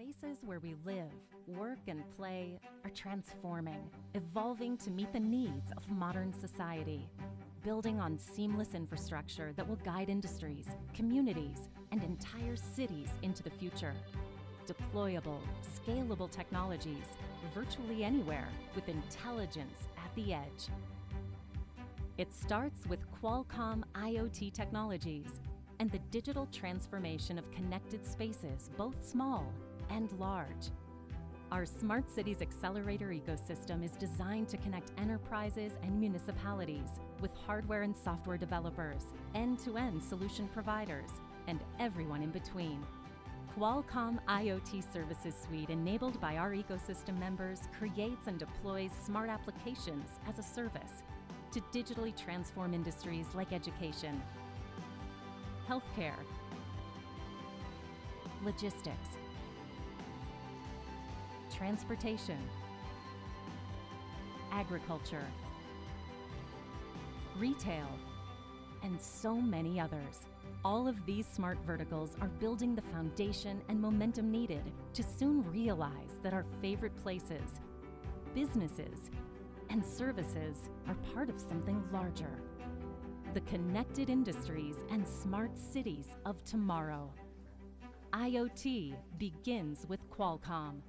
spaces where we live, work, and play are transforming, evolving to meet the needs of modern society, building on seamless infrastructure that will guide industries, communities, and entire cities into the future. Deployable, scalable technologies virtually anywhere with intelligence at the edge. It starts with Qualcomm IoT technologies and the digital transformation of connected spaces, both small and large. Our Smart Cities Accelerator ecosystem is designed to connect enterprises and municipalities with hardware and software developers, end-to-end solution providers, and everyone in between. Qualcomm IoT Services Suite, enabled by our ecosystem members, creates and deploys smart applications as a service to digitally transform industries like education, healthcare, logistics, transportation, agriculture, retail, and so many others. All of these smart verticals are building the foundation and momentum needed to soon realize that our favorite places, businesses, and services are part of something larger. The connected industries and smart cities of tomorrow. IoT begins with Qualcomm.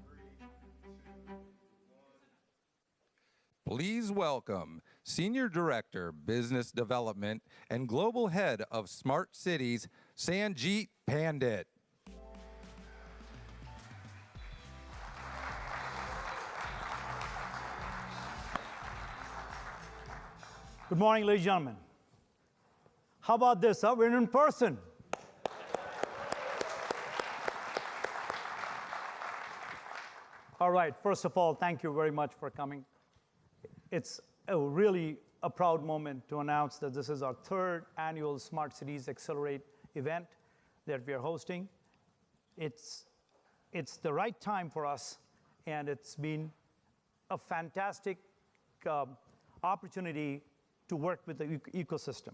Please welcome Senior Director, Business Development and Global Head of Smart Cities, Sanjeet Pandit. Good morning, ladies and gentlemen. How about this, huh? We're in person. All right, first of all, thank you very much for coming. It's really a proud moment to announce that this is our third annual Smart Cities Accelerate event that we are hosting. It's the right time for us, and it's been a fantastic opportunity to work with the ecosystem.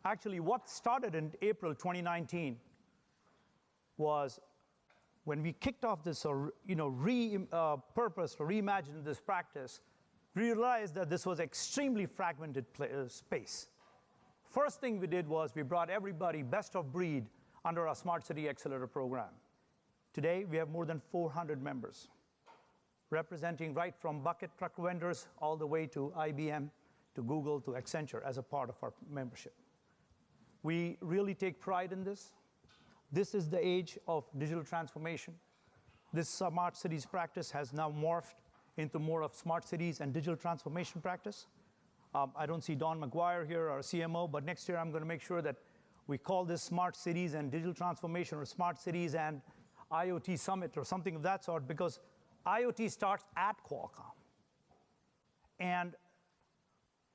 Actually, what started in April 2019 was when we kicked off this, repurposed or reimagined this practice. We realized that this was extremely fragmented space. First thing we did was we brought everybody best of breed under our Smart City Accelerator program. Today, we have more than 400 members, representing right from bucket truck vendors all the way to IBM, to Google, to Accenture as a part of our membership. We really take pride in this. This is the age of digital transformation. This Smart Cities practice has now morphed into more of smart cities and digital transformation practice. I don't see Don McGuire here, our CMO, but next year I'm going to make sure that we call this Smart Cities and Digital Transformation, or Smart Cities and IoT Summit, or something of that sort, because IoT starts at Qualcomm. And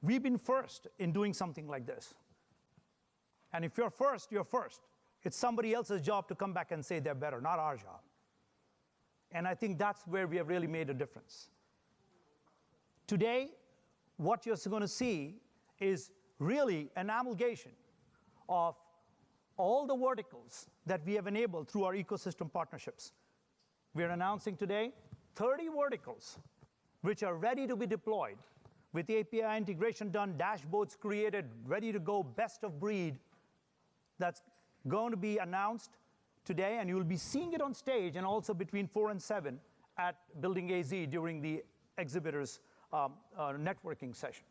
we've been first in doing something like this. And if you're first, you're first. It's somebody else's job to come back and say they're better, not our job. And I think that's where we have really made a difference. Today, what you're going to see is really an amalgamation of all the verticals that we have enabled through our ecosystem partnerships. We're announcing today 30 verticals which are ready to be deployed, with API integration done, dashboards created, ready to go, best of breed. That's going to be announced today, and you will be seeing it on stage and also between 4 and 7 at Building AZ during the exhibitors' networking session.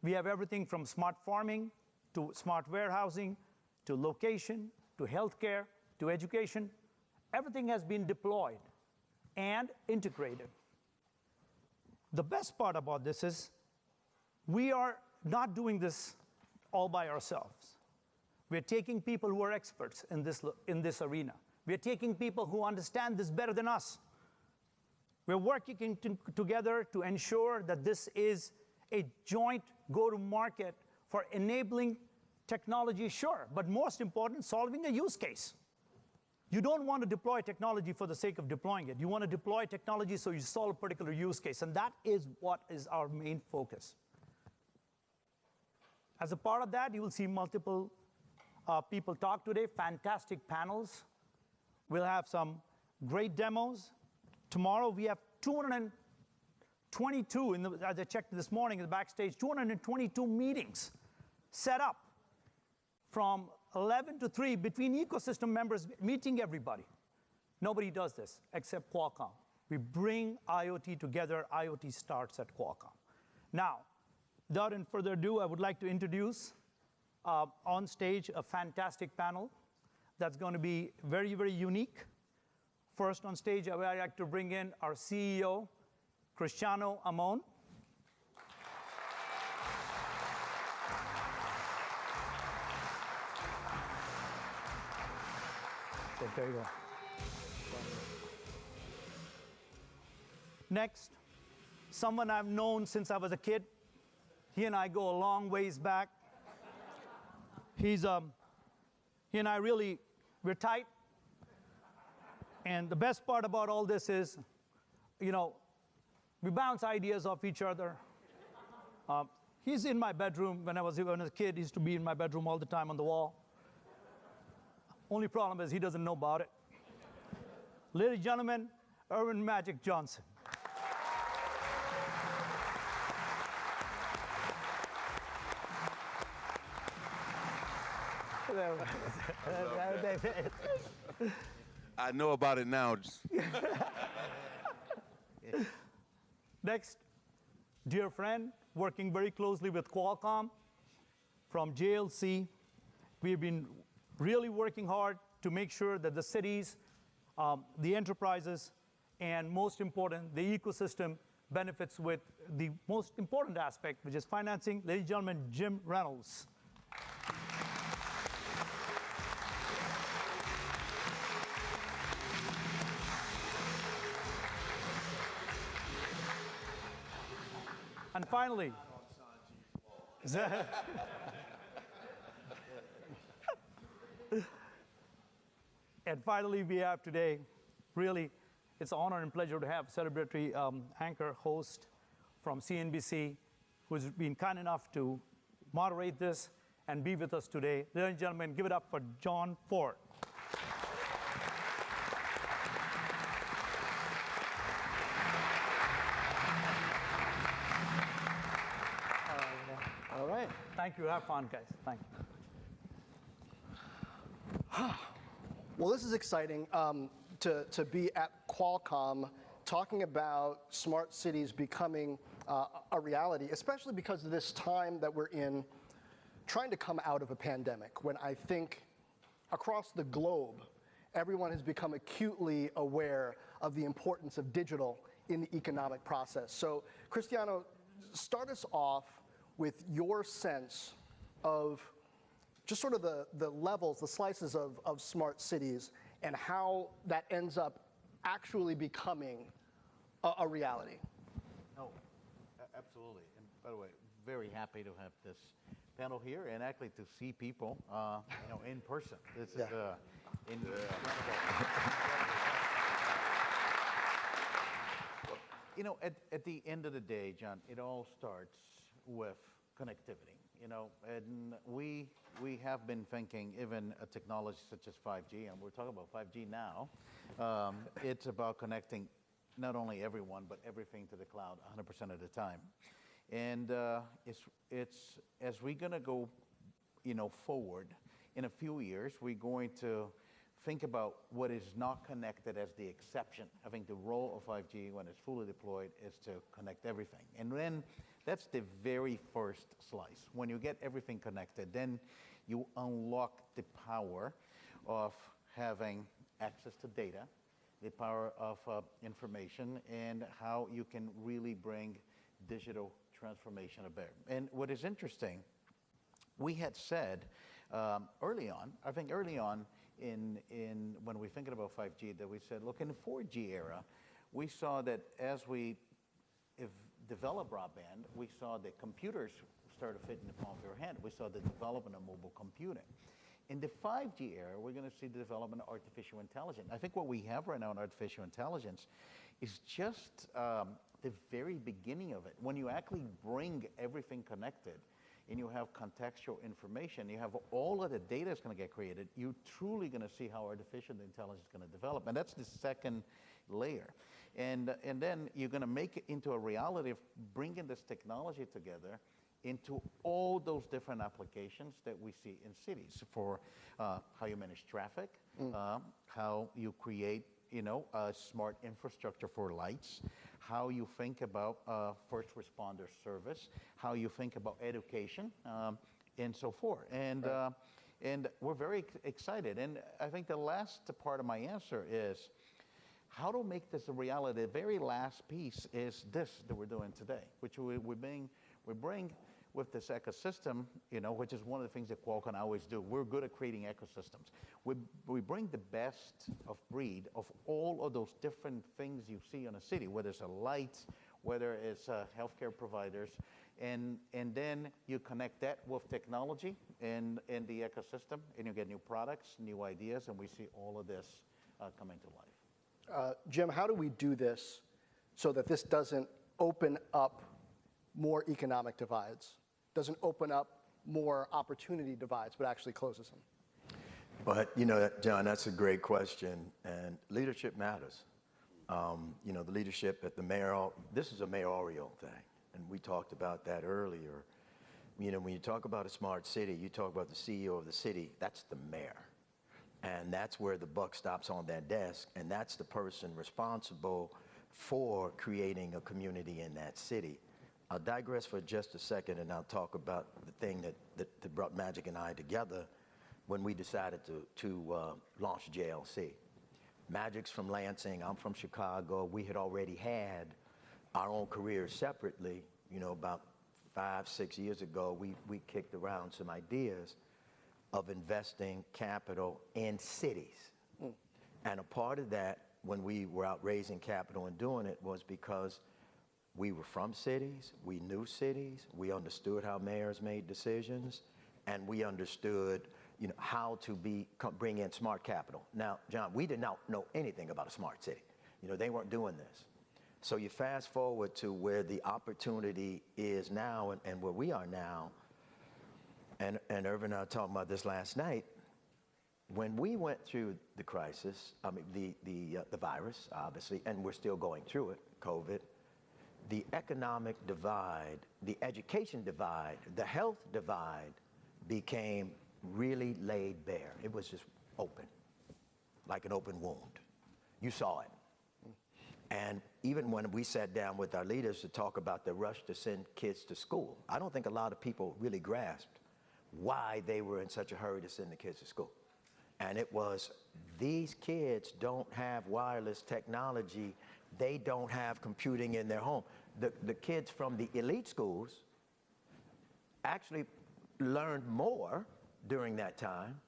We have everything from smart farming to smart warehousing to location to healthcare to education. Everything has been deployed and integrated. The best part about this is we are not doing this all by ourselves. We're taking people who are experts in this arena. We're taking people who understand this better than us. We're working together to ensure that this is a joint go-to-market for enabling technology, sure, but most important, solving a use case. You don't want to deploy technology for the sake of deploying it. You want to deploy technology so you solve a particular use case, and that is what is our main focus. As a part of that, you will see multiple people talk today, fantastic panels. We'll have some great demos. Tomorrow we have 222, as I checked this morning in the backstage, 222 meetings set up from 11 to 3 between ecosystem members meeting everybody. Nobody does this except Qualcomm. We bring IoT together. IoT starts at Qualcomm. Now, without any further ado, I would like to introduce on stage a fantastic panel that's going to be very, very unique. First on stage, I would like to bring in our CEO, Cristiano Amon. There you go. Next, someone I've known since I was a kid. He and I go a long ways back. He and I really, we're tight. And the best part about all this is, we bounce ideas off each other. He's in my bedroom. When I was a kid, he used to be in my bedroom all the time on the wall. Only problem is he doesn't know about it. Ladies and gentlemen, Erwin Magic Johnson. I know about it now. Next, dear friend, working very closely with Qualcomm from JLC. We've been really working hard to make sure that the cities, the enterprises, and most important, the ecosystem benefits with the most important aspect, which is financing. Ladies and gentlemen, James Reynolds. And finally, we have today, really, it's an honor and pleasure to have celebratory anchor host from CNBC, who's been kind enough to moderate this and be with us today. Ladies and gentlemen, give it up for John Ford. All right. Thank you. Have fun, guys. Thank you. Well, this is exciting to be at Qualcomm talking about smart cities becoming a reality, especially because of this time that we're in, trying to come out of a pandemic, when I think across the globe, everyone has become acutely aware of the importance of digital in the economic process. So, Cristiano, start us off with your sense of just sort of the levels, the slices of smart cities, and how that ends up actually becoming a reality. Oh, absolutely. And by the way, very happy to have this panel here and actually to see people, in person. This is incredible. At the end of the day, John, it all starts with connectivity. And we have been thinking, even a technology such as 5G, and we're talking about 5G now, it's about connecting not only everyone, but everything to the cloud 100% of the time. And it's as we're going to go, forward, in a few years, we're going to think about what is not connected as the exception. I think the role of 5G, when it's fully deployed, is to connect everything. And then that's the very first slice. When you get everything connected, then you unlock the power of having access to data, the power of information, and how you can really bring digital transformation to bear. And what is interesting, we had said early on in when we're thinking about 5G, that we said, look, in the 4G era, we saw that as we develop broadband, we saw that computers started to fit in the palm of your hand. We saw the development of mobile computing. In the 5G era, we're going to see the development of artificial intelligence. I think what we have right now in artificial intelligence is just the very beginning of it. When you actually bring everything connected, and you have contextual information, you have all of the data that's going to get created, you're truly going to see how artificial intelligence is going to develop. And that's the second layer. And then you're going to make it into a reality of bringing this technology together into all those different applications that we see in cities for how you manage traffic, how you create, a smart infrastructure for lights, how you think about first responder service, how you think about education, and so forth. And we're very excited. And I think the last part of my answer is how to make this a reality. The very last piece is this that we're doing today, which we bring with this ecosystem, which is one of the things that Qualcomm always do. We're good at creating ecosystems. We bring the best of breed of all of those different things you see in a city, whether it's a light, whether it's healthcare providers, and then you connect that with technology and the ecosystem, and you get new products, new ideas, and we see all of this coming to life. Jim, how do we do this so that this doesn't open up more economic divides, doesn't open up more opportunity divides, but actually closes them? But, John, that's a great question, and leadership matters. The leadership at the this is a mayoral thing, and we talked about that earlier. When you talk about a smart city, you talk about the CEO of the city, that's the mayor. And that's where the buck stops on that desk, and that's the person responsible for creating a community in that city. I'll digress for just a second, and I'll talk about the thing that brought Magic and I together when we decided to launch JLC. Magic's from Lansing, I'm from Chicago. We had already had our own careers separately. About 5-6 years ago, we kicked around some ideas of investing capital in cities. And a part of that, when we were out raising capital and doing it, was because we were from cities, we knew cities, we understood how mayors made decisions, and we understood how to bring in smart capital. Now, John, we did not know anything about a smart city. They weren't doing this. So you fast forward to where the opportunity is now and where we are now, and Irvin and I were talking about this last night. When we went through the crisis, the virus, obviously, and we're still going through it, COVID, the economic divide, the education divide, the health divide became really laid bare. It was just open, like an open wound. You saw it. And even when we sat down with our leaders to talk about the rush to send kids to school, I don't think a lot of people really grasped why they were in such a hurry to send the kids to school. And it was, these kids don't have wireless technology. They don't have computing in their home. The kids from the elite schools actually learned more during that time.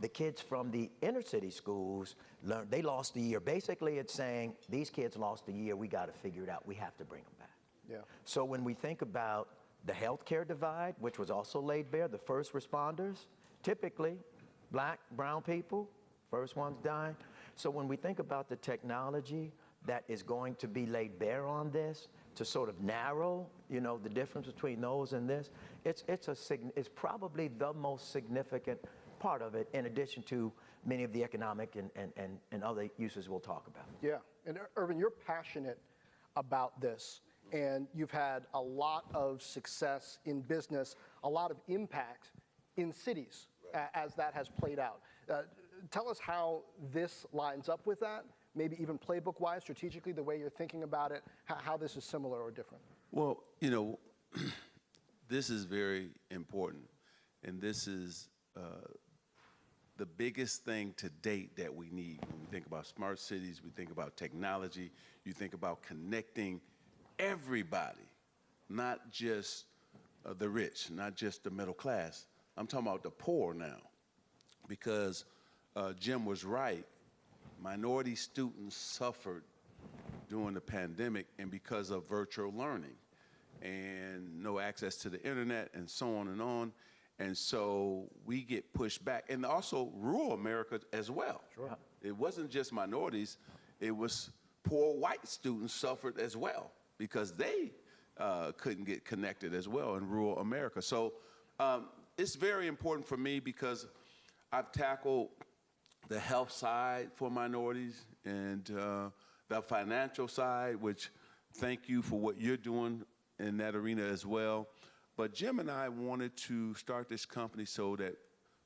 The kids from the inner city schools learned, they lost a year. Basically, it's saying, these kids lost a year, we got to figure it out. We have to bring them back. Yeah. So when we think about the healthcare divide, which was also laid bare, the first responders, typically black, brown people, first ones dying. So when we think about the technology that is going to be laid bare on this to sort of narrow, the difference between those and this, it's probably the most significant part of it, in addition to many of the economic and other uses we'll talk about. Yeah, and Irvin, you're passionate about this, and you've had a lot of success in business, a lot of impact in cities as that has played out. Tell us how this lines up with that, maybe even playbook-wise, strategically, the way you're thinking about it, how this is similar or different. Well, this is very important, and this is the biggest thing to date that we need. When we think about smart cities, we think about technology, you think about connecting everybody, not just the rich, not just the middle class. I'm talking about the poor now, because Jim was right. Minority students suffered during the pandemic and because of virtual learning and no access to the internet and so on and on. And so we get pushed back, and also rural America as well. Sure. It wasn't just minorities, it was poor white students suffered as well, because they couldn't get connected as well in rural America. So it's very important for me because I've tackled the health side for minorities and the financial side, which thank you for what you're doing in that arena as well. But Jim and I wanted to start this company so that,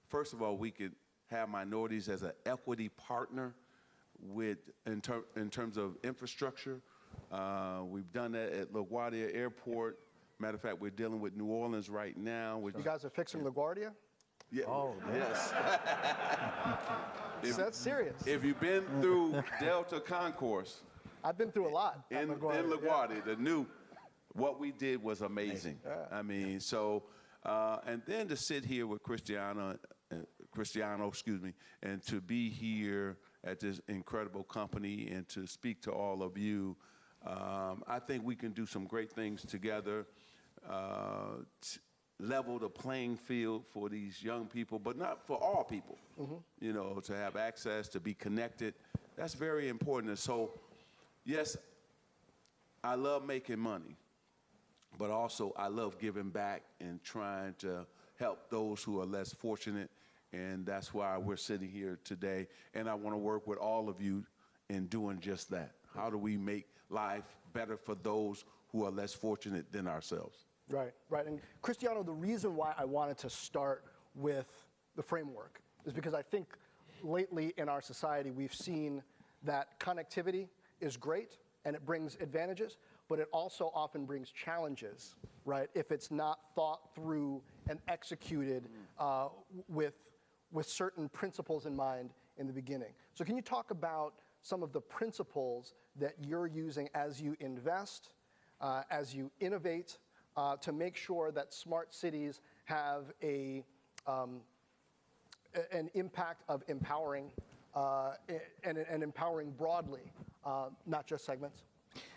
first of all, we could have minorities as an equity partner in terms of infrastructure. We've done that at LaGuardia Airport. Matter of fact, we're dealing with New Orleans right now. You guys are fixing LaGuardia? Yeah. Oh, yes. That's serious. If you've been through Delta Concourse, I've been through a lot. In LaGuardia, yeah. What we did was amazing. Yeah. I mean, so, and then to sit here with Cristiano, and to be here at this incredible company and to speak to all of you, I think we can do some great things together, level the playing field for these young people, but not for all people, you know, to have access, to be connected. That's very important. And so, yes, I love making money, but also I love giving back and trying to help those who are less fortunate, and that's why we're sitting here today. And I want to work with all of you in doing just that. How do we make life better for those who are less fortunate than ourselves? Right, right. And Cristiano, the reason why I wanted to start with the framework is because I think lately in our society we've seen that connectivity is great and it brings advantages, but it also often brings challenges, right? If it's not thought through and executed with certain principles in mind in the beginning. So can you talk about some of the principles that you're using as you invest, as you innovate, to make sure that smart cities have an impact of empowering and empowering broadly, not just segments?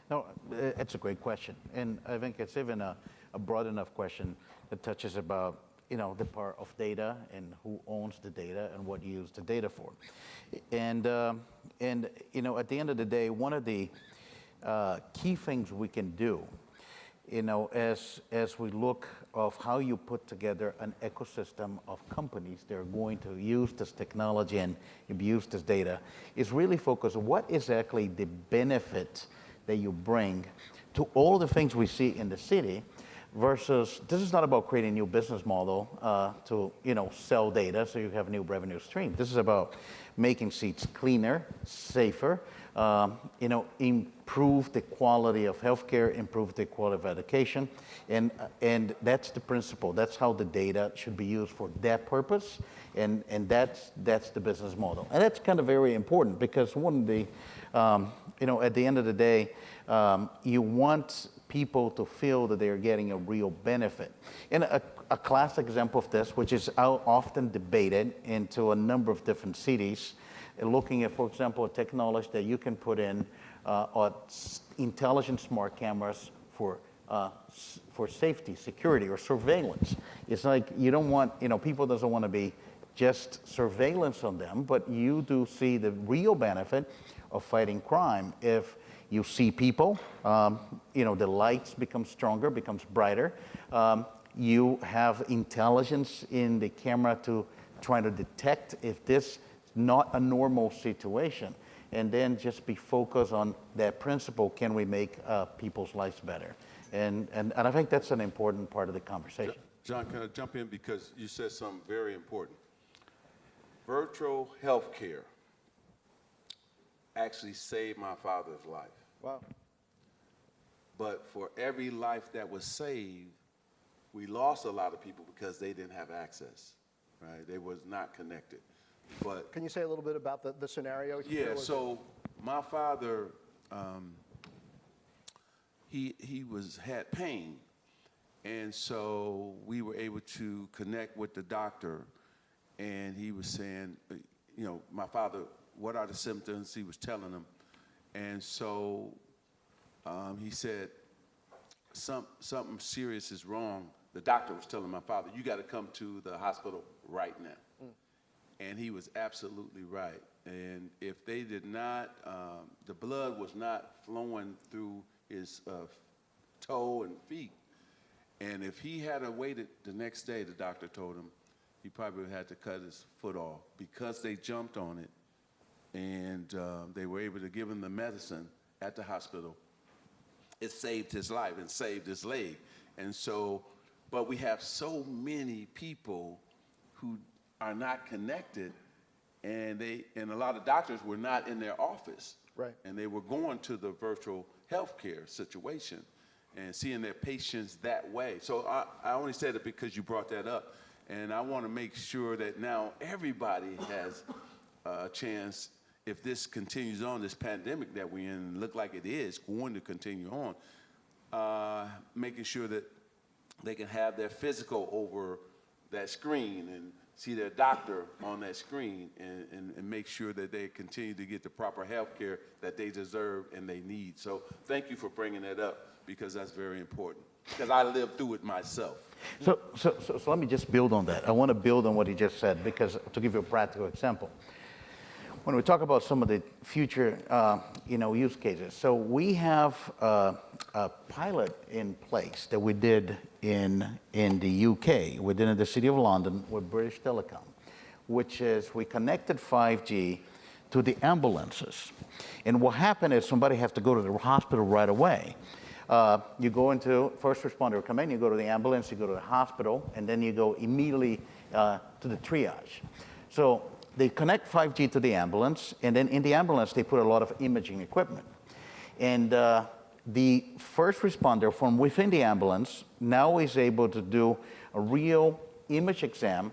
No, it's a great question. And I think it's even a broad enough question that touches about, you know, the part of data and who owns the data and what you use the data for. And you know, at the end of the day, one of the key things we can do, you know, as we look of how you put together an ecosystem of companies that are going to use this technology and use this data, is really focus on what exactly the benefit that you bring to all the things we see in the city, versus this is not about creating a new business model to, you know, sell data so you have a new revenue stream. This is about making seats cleaner, safer, you know, improve the quality of healthcare, improve the quality of education, and that's the principle. That's how the data should be used for that purpose, and that's the business model. And that's kind of very important because one of the, you know, at the end of the day, you want people to feel that they're getting a real benefit. And a classic example of this, which is often debated into a number of different cities, looking at, for example, a technology that you can put in intelligent smart cameras for safety, security, or surveillance. It's like you don't want, you know, people doesn't want to be just surveillance on them, but you do see the real benefit of fighting crime. If you see people, you know, the lights become stronger, becomes brighter. You have intelligence in the camera to try to detect if this is not a normal situation, and then just be focused on that principle. Can we make people's lives better? And I think that's an important part of the conversation. John, can I jump in because you said something very important? Virtual healthcare actually saved my father's life. Wow. But for every life that was saved, we lost a lot of people because they didn't have access, right? They was not connected. But can you say a little bit about the scenario? Yeah, so my father, he had pain, and so we were able to connect with the doctor, and he was saying, you know, my father, what are the symptoms? He was telling them, and so he said, something serious is wrong. The doctor was telling my father, you got to come to the hospital right now. And he was absolutely right. And if they did not, the blood was not flowing through his toe and feet. And if he had waited the next day, the doctor told him, he probably would have had to cut his foot off. Because they jumped on it and they were able to give him the medicine at the hospital, it saved his life and saved his leg. And so, but we have so many people who are not connected, and a lot of doctors were not in their office. Right. And they were going to the virtual healthcare situation and seeing their patients that way. So I only said it because you brought that up. And I want to make sure that now everybody has a chance, if this continues on, this pandemic that we're in, look like it is going to continue on, making sure that they can have their physical over that screen and see their doctor on that screen and make sure that they continue to get the proper health care that they deserve and they need. So thank you for bringing that up, because that's very important, because I lived through it myself. So let me just build on that. I want to build on what he just said, because to give you a practical example, when we talk about some of the future use cases, so we have a pilot in place that we did in the UK. We did in the City of London with British Telecom, which is we connected 5G to the ambulances. And what happened is somebody has to go to the hospital right away. You go into first responder come in, you go to the ambulance, you go to the hospital, and then you go immediately to the triage. So they connect 5G to the ambulance, and then in the ambulance they put a lot of imaging equipment. And the first responder from within the ambulance now is able to do a real image exam,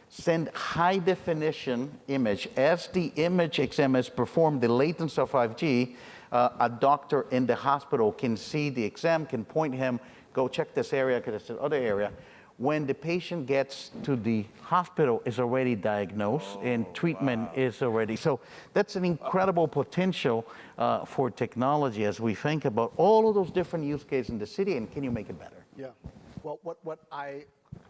send high definition image. As the image exam is performed, the latency of 5G, a doctor in the hospital can see the exam, can point him, go check this area, because it's the other area. When the patient gets to the hospital, is already diagnosed and treatment is already. So that's an incredible potential for technology as we think about all of those different use cases in the city, and can you make it better? Yeah. Well, what I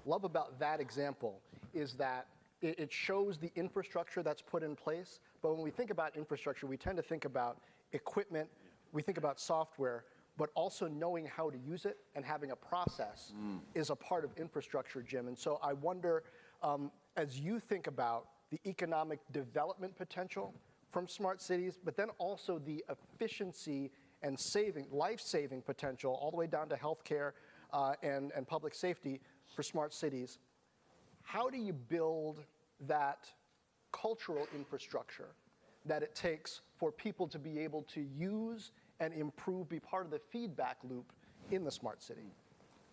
love about that example is that it shows the infrastructure that's put in place. But when we think about infrastructure, we tend to think about equipment, we think about software, but also knowing how to use it and having a process is a part of infrastructure, Jim. And so I wonder, as you think about the economic development potential from smart cities, but then also the efficiency and life-saving potential all the way down to healthcare and public safety for smart cities, how do you build that cultural infrastructure that it takes for people to be able to use and improve, be part of the feedback loop in the smart city?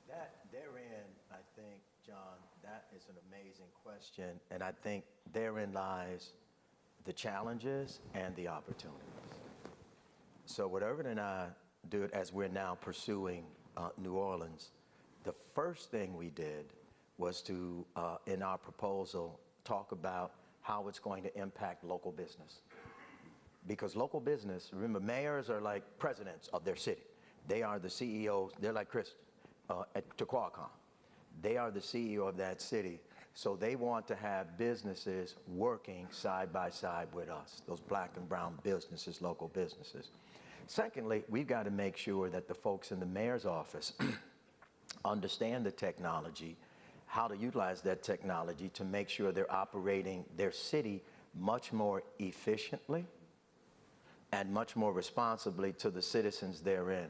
That therein, I think, John, that is an amazing question. And I think therein lies the challenges and the opportunities. So what Irvin and I do, as we're now pursuing New Orleans, the first thing we did was to, in our proposal, talk about how it's going to impact local business. Because local business, remember, mayors are like presidents of their city. They are the CEOs, they're like Chris to Qualcomm. They are the CEO of that city. So they want to have businesses working side by side with us, those black and brown businesses, local businesses. Secondly, we've got to make sure that the folks in the mayor's office understand the technology, how to utilize that technology to make sure they're operating their city much more efficiently and much more responsibly to the citizens therein.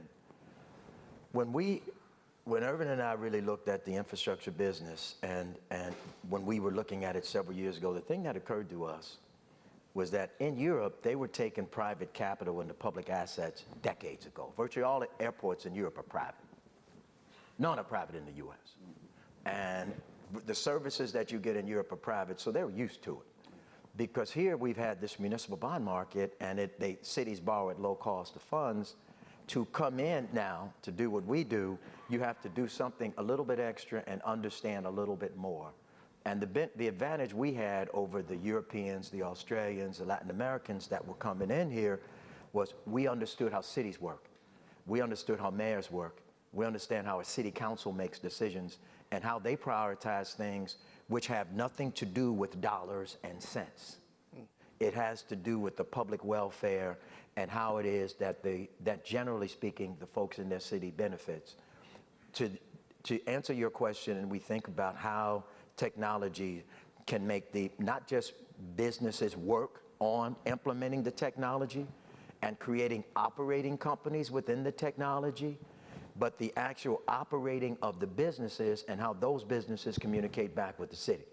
When Irvin and I really looked at the infrastructure business, and when we were looking at it several years ago, the thing that occurred to us was that in Europe, they were taking private capital into public assets decades ago. Virtually all the airports in Europe are private. None are private in the US. And the services that you get in Europe are private, so they're used to it. Because here we've had this municipal bond market, and cities borrow at low cost of funds. To come in now to do what we do, you have to do something a little bit extra and understand a little bit more. And the advantage we had over the Europeans, the Australians, the Latin Americans that were coming in here was we understood how cities work. We understood how mayors work. We understand how a city council makes decisions and how they prioritize things which have nothing to do with dollars and cents. It has to do with the public welfare and how it is that generally speaking, the folks in their city benefits to answer your question, and we think about how technology can make not just businesses work on implementing the technology and creating operating companies within the technology, but the actual operating of the businesses and how those businesses communicate back with the city.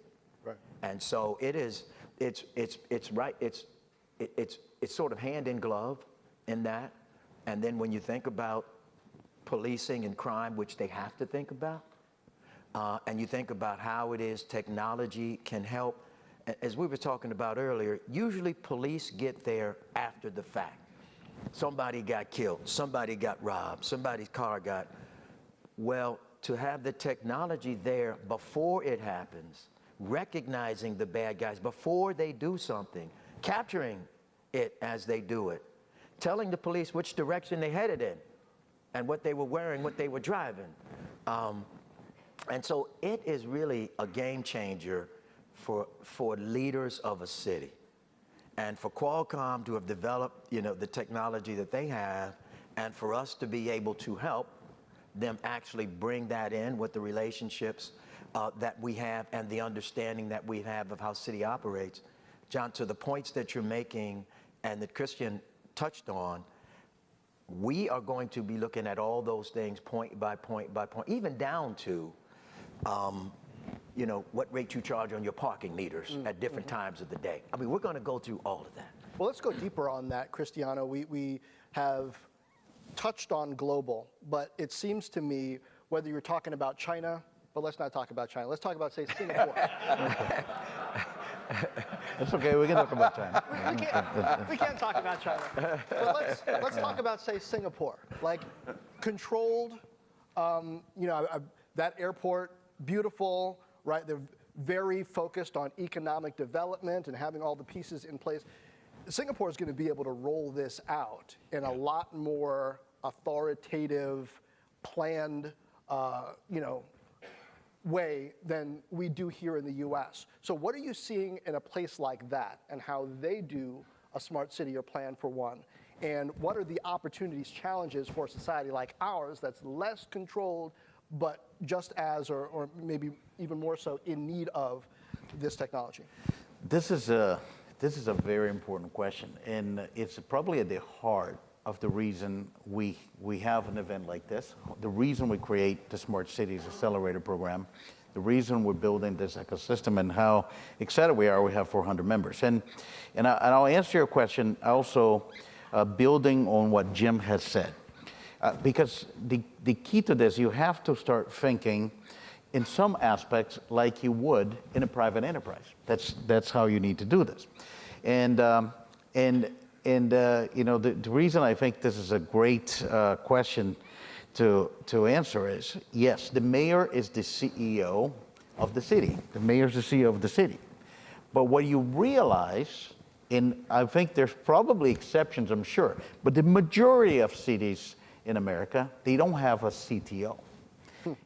Right. And so it's sort of hand in glove in that. And then when you think about policing and crime, which they have to think about, and you think about how it is technology can help, as we were talking about earlier, usually police get there after the fact. Somebody got killed, somebody got robbed, somebody's car got, well, to have the technology there before it happens, recognizing the bad guys before they do something, capturing it as they do it, telling the police which direction they headed in and what they were wearing, what they were driving. And so it is really a game changer for leaders of a city. And for Qualcomm to have developed, the technology that they have, and for us to be able to help them actually bring that in with the relationships that we have and the understanding that we have of how city operates. John, to the points that you're making and that Christian touched on, we are going to be looking at all those things point by point by point, even down to what rate you charge on your parking meters at different times of the day. I mean, we're going to go through all of that. Well, let's go deeper on that, Cristiano. We have touched on global, but it seems to me, whether you're talking about China, but let's not talk about China. Let's talk about, say, Singapore. That's okay, we can talk about China. We can't talk about China. But let's talk about, say, Singapore. Like, controlled, that airport, beautiful, right? They're very focused on economic development and having all the pieces in place. Singapore is going to be able to roll this out in a lot more authoritative, planned, way than we do here in the US. So what are you seeing in a place like that and how they do a smart city or plan for one? And what are the opportunities, challenges for a society like ours that's less controlled, but just as, or maybe even more so, in need of this technology? This is a very important question, and it's probably at the heart of the reason we have an event like this, the reason we create the Smart Cities Accelerator program, the reason we're building this ecosystem, and how excited we are. We have 400 members, and I'll answer your question also building on what Jim has said. Because the key to this, you have to start thinking in some aspects like you would in a private enterprise. That's how you need to do this. And the reason I think this is a great question to answer is, yes, the mayor is the CEO of the city. The mayor is the CEO of the city. But what you realize, and I think there's probably exceptions, I'm sure, but the majority of cities in America, they don't have a CTO.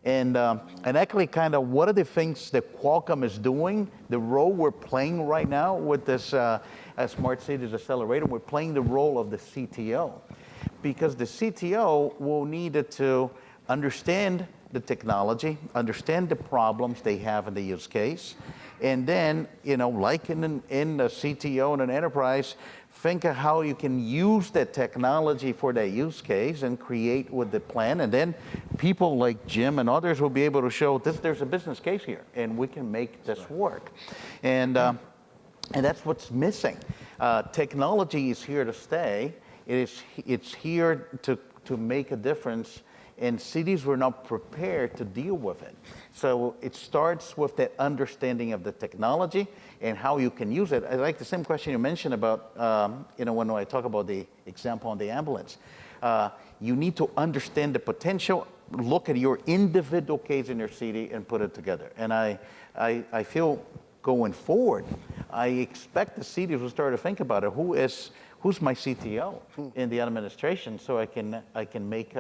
And actually kind of what are the things that Qualcomm is doing, the role we're playing right now with this Smart Cities Accelerator, we're playing the role of the CTO. Because the CTO will need to understand the technology, understand the problems they have in the use case, and then, like in the CTO in an enterprise, think of how you can use that technology for that use case and create with the plan. And then people like Jim and others will be able to show there's a business case here and we can make this work. And that's what's missing. Technology is here to stay. It's here to make a difference, and cities were not prepared to deal with it. So it starts with that understanding of the technology and how you can use it. I like the same question you mentioned about, when I talk about the example on the ambulance. You need to understand the potential, look at your individual case in your city and put it together. And I feel going forward, I expect the cities will start to think about it. Who's my CTO in the administration, so I can make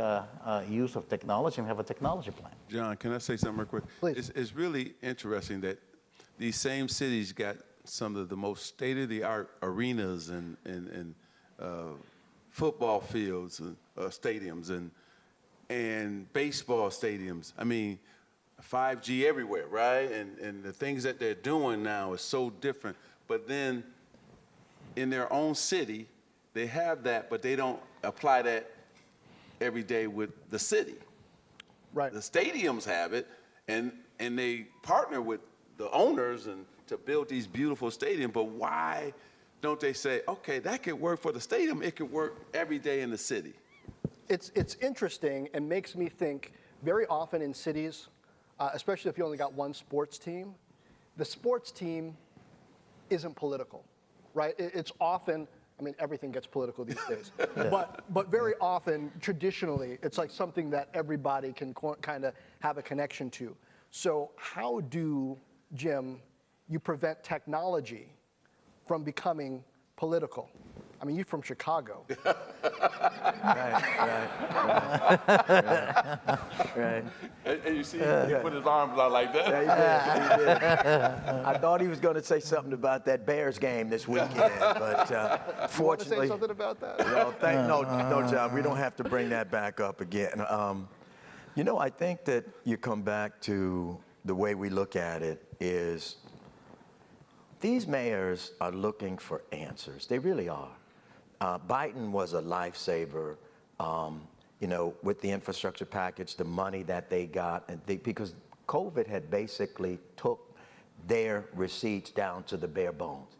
use of technology and have a technology plan. John, can I say something real quick? Please. It's really interesting that these same cities got some of the most state-of-the-art arenas and football fields and stadiums, and and baseball stadiums. I mean, 5G everywhere, right? And the things that they're doing now is so different. But then in their own city, they have that, but they don't apply that every day with the city. Right. The stadiums have it, and they partner with the owners and to build these beautiful stadiums, but why don't they say, okay, that could work for the stadium, it could work every day in the city? It's interesting and makes me think very often in cities, especially if you only got one sports team, the sports team isn't political, right? It's often, I mean, everything gets political these days, but very often, traditionally, it's like something that everybody can kind of have a connection to. So how do, Jim, you prevent technology from becoming political? I mean, you're from Chicago. Right. And you see, he put his arms out like that. Yeah, he did. I thought he was going to say something about that Bears game this weekend, but fortunately. You want to say something about that? No, John, we don't have to bring that back up again. You know, I think that you come back to the way we look at it is these mayors are looking for answers. They really are. Biden was a lifesaver, you know, with the infrastructure package, the money that they got, and because COVID had basically took their receipts down to the bare bones.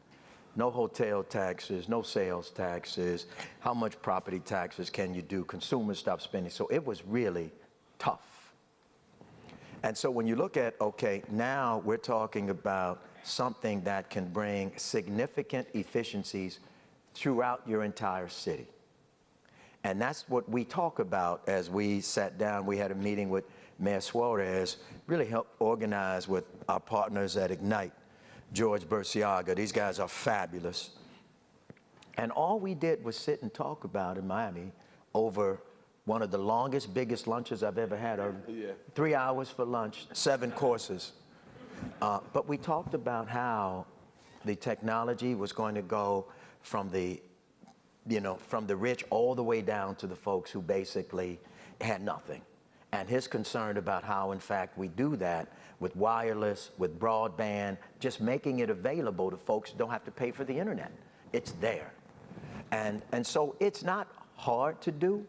No hotel taxes, no sales taxes, how much property taxes can you do? Consumers stopped spending. So it was really tough. And so when you look at, okay, now we're talking about something that can bring significant efficiencies throughout your entire city. And that's what we talk about as we sat down. We had a meeting with Mayor Suarez, really helped organize with our partners at Ignite, George Burciaga. These guys are fabulous. And all we did was sit and talk about in Miami over one of the longest, biggest lunches I've ever had. 3 hours for lunch, 7 courses. But we talked about how the technology was going to go from the, you know, from the rich all the way down to the folks who basically had nothing. And his concern about how, in fact, we do that with wireless, with broadband, just making it available to folks who don't have to pay for the internet. It's there. And so it's not hard to do.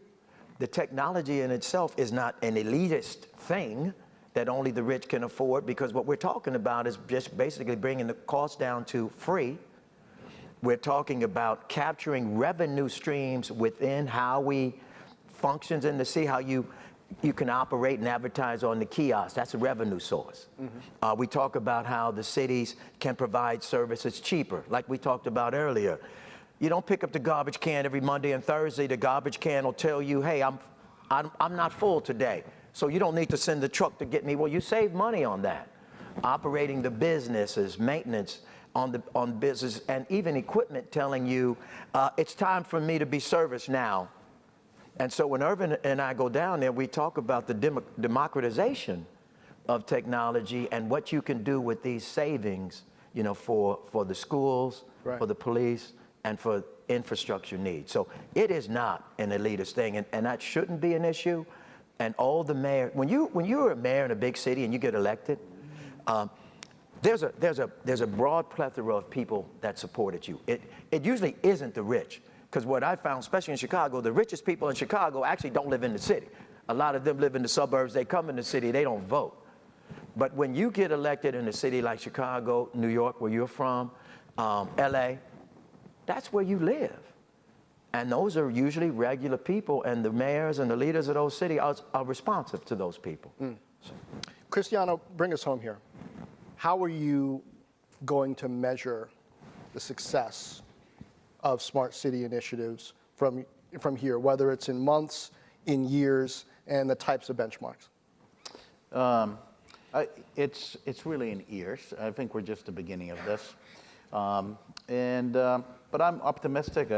The technology in itself is not an elitist thing that only the rich can afford, because what we're talking about is just basically bringing the cost down to free. We're talking about capturing revenue streams within how we functions in the city, how you can operate and advertise on the kiosk. That's a revenue source. Mm-hmm. We talk about how the cities can provide services cheaper, like we talked about earlier. You don't pick up the garbage can every Monday and Thursday. The garbage can will tell you, hey, I'm not full today, so you don't need to send the truck to get me. Well, you save money on that. Operating the businesses, maintenance on business, and even equipment telling you, it's time for me to be serviced now. And so when Irvin and I go down there, we talk about the democratization of technology and what you can do with these savings, you know, for the schools, right, for the police, and for infrastructure needs. So it is not an elitist thing, and that shouldn't be an issue. And all the mayors, when you're a mayor in a big city and you get elected, there's a broad plethora of people that supported you. It usually isn't the rich, because what I found, especially in Chicago, the richest people in Chicago actually don't live in the city. A lot of them live in the suburbs. They come in the city. They don't vote. But when you get elected in a city like Chicago, New York, where you're from, LA, that's where you live. And those are usually regular people, and the mayors and the leaders of those cities are responsive to those people. So. Cristiano, bring us home here. How are you going to measure the success of smart city initiatives from here, whether it's in months, in years, and the types of benchmarks? It's really in years. I think we're just the beginning of this. But I'm optimistic.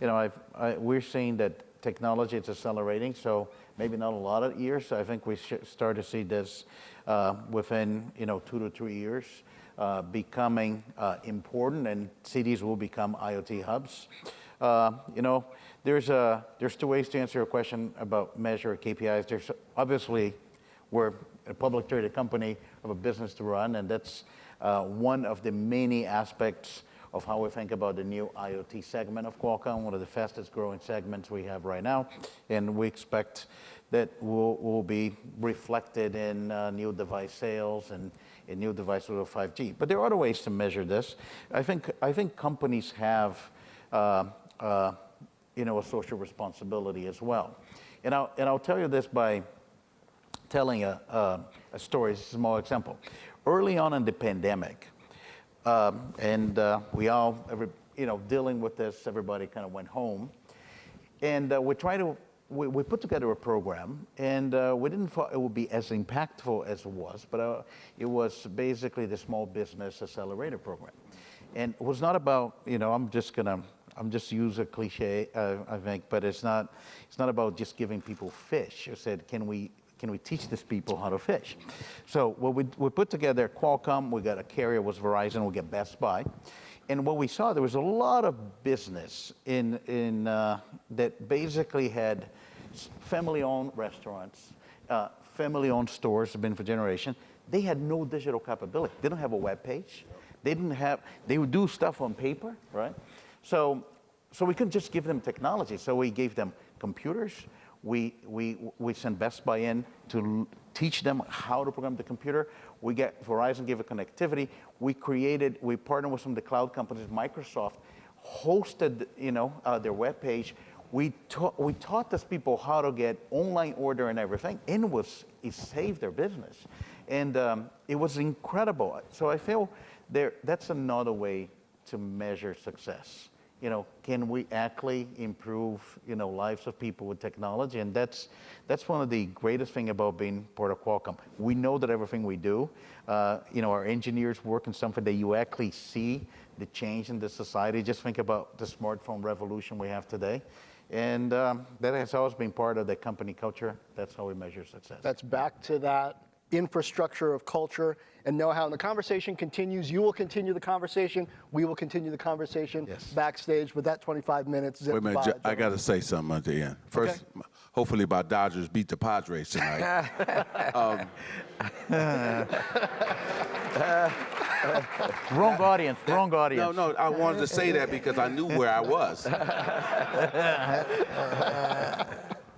We're seeing that technology is accelerating, so maybe not a lot of years. I think we should start to see this within 2 to 3 years becoming important, and cities will become IoT hubs. You know, there's two ways to answer your question about measure KPIs. There's obviously, we're a public traded company of a business to run, and that's one of the many aspects of how we think about the new IoT segment of Qualcomm, one of the fastest growing segments we have right now. And we expect that will be reflected in new device sales and in new devices with 5G. But there are other ways to measure this. I think companies have you know, a social responsibility as well. And I'll tell you this by telling a story, a small example. Early on in the pandemic, we all, you know, dealing with this, everybody kind of went home. And we put together a program, and we didn't thought it would be as impactful as it was, but it was basically the Small Business Accelerator program. And it was not about, you know, I'm just use a cliche, I think, but it's not about just giving people fish. I said, can we teach these people how to fish? So what we put together Qualcomm, we got a carrier, was Verizon, we got Best Buy. And what we saw, there was a lot of business in that basically had family-owned restaurants, family-owned stores have been for generations. They had no digital capability. They don't have a web page. They would do stuff on paper, right? So we couldn't just give them technology. So we gave them computers. We sent Best Buy in to teach them how to program the computer. Verizon gave it connectivity. We partnered with some of the cloud companies. Microsoft hosted, you know, their web page. We taught these people how to get online order and everything, and it saved their business. And it was incredible. So I feel that's another way to measure success. You know, can we actually improve, you know, lives of people with technology? And that's one of the greatest things about being part of Qualcomm. We know that everything we do, you know, our engineers work in something that you actually see the change in the society. Just think about the smartphone revolution we have today. And that has always been part of the company culture. That's how we measure success. That's back to that infrastructure of culture and know-how. And the conversation continues. You will continue the conversation. We will continue the conversation backstage with that 25 minutes. Wait a minute, I got to say something at the end. First, hopefully my Dodgers beat the Padres tonight. Wrong audience. No, I wanted to say that because I knew where I was.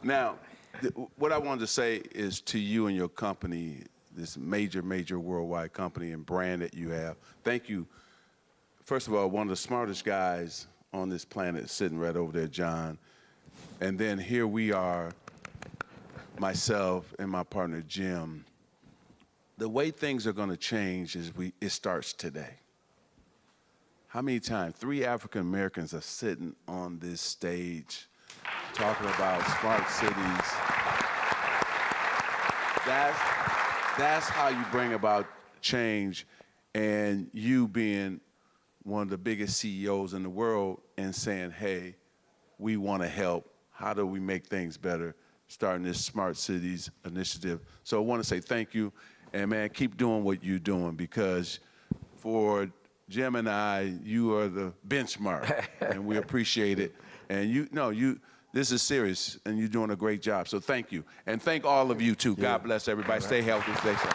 Now, what I wanted to say is to you and your company, this major worldwide company and brand that you have, thank you. First of all, one of the smartest guys on this planet is sitting right over there, John. And then here we are, myself and my partner, Jim. The way things are going to change is it starts today. How many times? 3 African Americans are sitting on this stage talking about smart cities. That's how you bring about change, and you being one of the biggest CEOs in the world and saying, hey, we want to help. How do we make things better? Starting this Smart Cities initiative. So I want to say thank you, and man, keep doing what you're doing, because for Jim and I, you are the benchmark, and we appreciate it. And this is serious, and you're doing a great job. So thank you. And thank all of you, too. God bless everybody. Stay healthy, stay safe.